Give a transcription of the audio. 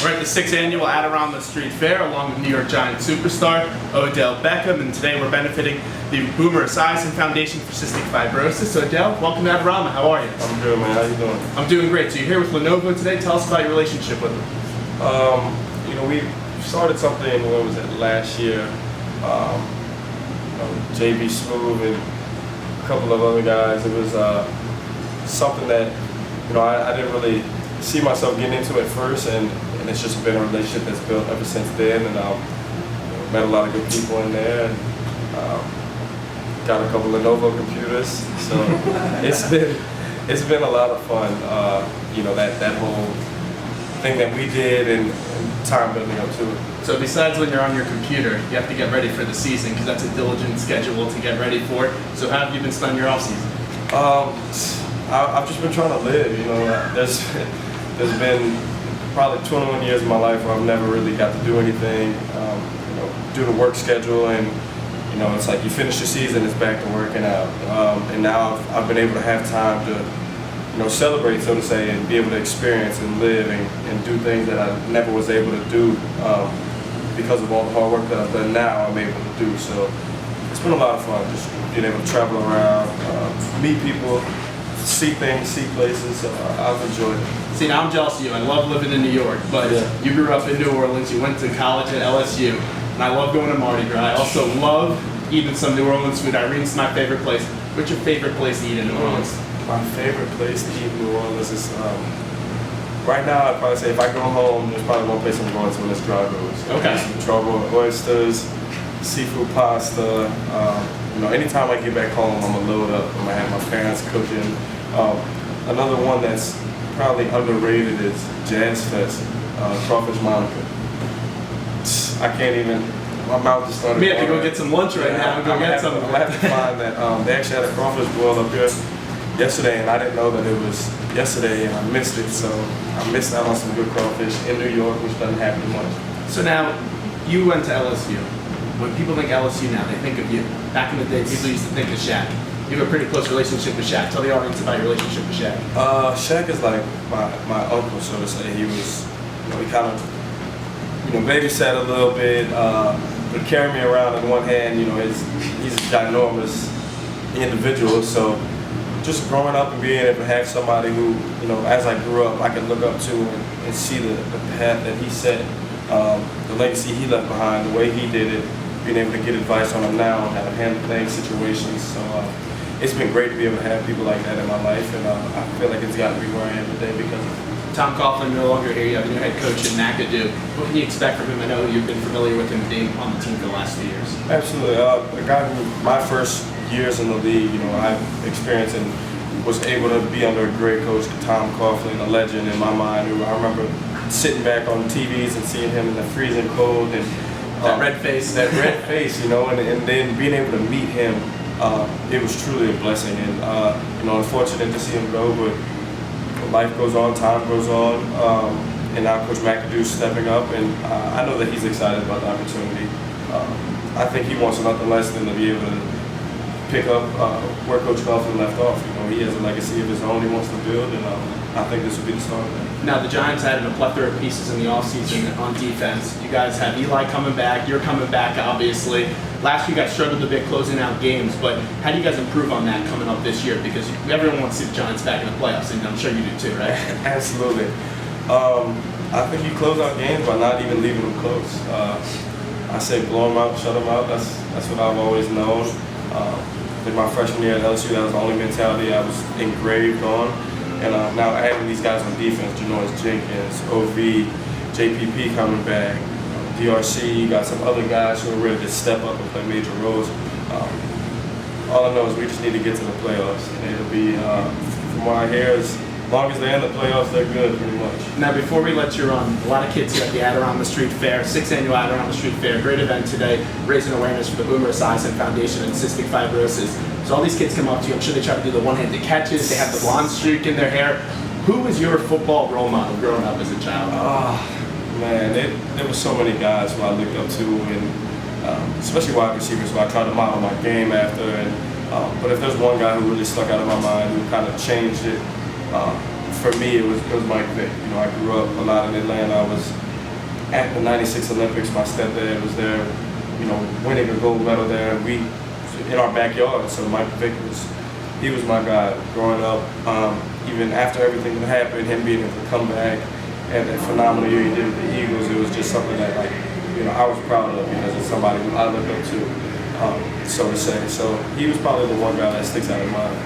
We're at the 6th annual Adorama Street Fair along with New York Giants superstar Odell Beckham, and today we're benefiting the Boomer Esiason Foundation for Cystic Fibrosis. So Odell, welcome to Adorama. How are you? I'm good, man. How you doing? I'm doing great. So you're here with Lenovo today. Tell us about your relationship with them. We started something, when was it, last year. JB Smooth and a couple of other guys. It was something that I didn't really see myself getting into at first, and it's just been a relationship that's built ever since then. And met a lot of good people in there, and got a couple of Lenovo computers. So it's been a lot of fun. That whole thing that we did and time building up to it. So besides when you're on your computer, you have to get ready for the season because that's a diligent schedule to get ready for it. So how have you been spending your off season? I've just been trying to live. There's been probably 21 years of my life where I've never really got to do anything. Do the work schedule, and it's like you finish the season, it's back to working out. And now I've been able to have time to celebrate, so to say, and be able to experience and live and do things that I never was able to do because of all the hard work that I've done. Now I'm able to do. So it's been a lot of fun, just being able to travel around, meet people, see things, see places. So I've enjoyed it. See, now I'm jealous of you. I love living in New York, but you grew up in New Orleans. You went to college at LSU, and I love going to Mardi Gras. I also love eating some New Orleans food. Irene's my favorite place. What's your favorite place to eat in New Orleans? My favorite place to eat in New Orleans is, right now I'd probably say if I go home, there's probably one place I'm going to, and it's Dry Goods. Okay. Some trouble, oysters, seafood pasta. Anytime I get back home, I'm gonna load up. I'm gonna have my parents cooking. Another one that's probably underrated is Jazz Fest, Crawfish Monica. I can't even. My mouth just started. We have to go get some lunch right now. Go get some. I'm gonna have to find that. They actually had a crawfish boil up here yesterday, and I didn't know that it was yesterday, and I missed it. So I missed out on some good crawfish in New York, which doesn't happen much. So now, you went to LSU. When people think LSU now, they think of you. Back in the day, people used to think of Shaq. You have a pretty close relationship with Shaq. Tell the audience about your relationship with Shaq. Shaq is like my uncle, so to say. He was, he kind of, babysat a little bit, but carried me around on one hand. He's a ginormous individual, so just growing up and being able to have somebody who, as I grew up, I could look up to and see the path that he set, the legacy he left behind, the way he did it, being able to get advice on him now and how to handle things, situations. So it's been great to be able to have people like that in my life, and I feel like it's got to be where I am today because of it. Tom Coughlin no longer here. You have a new head coach in McAdoo. What can you expect from him? I know you've been familiar with him being on the team for the last few years. Absolutely. A guy who, my first years in the league, I've experienced and was able to be under a great coach, Tom Coughlin, a legend in my mind. Who I remember sitting back on TVs and seeing him in the freezing cold and that red face, and then being able to meet him, it was truly a blessing. And unfortunate to see him go, but life goes on, time goes on, and now Coach McAdoo's stepping up, and I know that he's excited about the opportunity. I think he wants nothing less than to be able to pick up where Coach Coughlin left off. He has a legacy of his own he wants to build, and I think this will be the start of that. Now, the Giants had a plethora of pieces in the offseason on defense. You guys have Eli coming back. You're coming back, obviously. Last year, you guys struggled a bit closing out games, but how do you guys improve on that coming up this year? Because everyone wants to see the Giants back in the playoffs, and I'm sure you do too, right? Absolutely. I think you close out games by not even leaving them close. I say blow them out, shut them out. That's what I've always known. In my freshman year at LSU, that was the only mentality I was engraved on. And now adding these guys on defense, Janoris Jenkins, OV, JPP coming back, DRC, you got some other guys who are ready to step up and play major roles. All I know is we just need to get to the playoffs. And it'll be, from what I hear, as long as they're in the playoffs, they're good pretty much. Now, before we let you run, a lot of kids here at the Adorama Street Fair, 6th annual Adorama Street Fair, great event today, raising awareness for the Boomer Esiason Foundation and cystic fibrosis. So all these kids come up to you, I'm sure they try to do the one-handed catches, they have the blonde streak in their hair. Who was your football role model growing up as a child? Man, there were so many guys who I looked up to, and especially wide receivers who I tried to model my game after. But if there's one guy who really stuck out in my mind who kind of changed it, for me, it was Mike Vick. I grew up a lot in Atlanta. I was at the '96 Olympics, my stepdad was there, you know, winning a gold medal there, and we in our backyard. So Mike Vick he was my guy growing up. Even after everything that happened, him being able to come back and that phenomenal year he did with the Eagles, it was just something that, like, you know, I was proud of because it's somebody who I looked up to, so to say. So he was probably the one guy that sticks out in mind.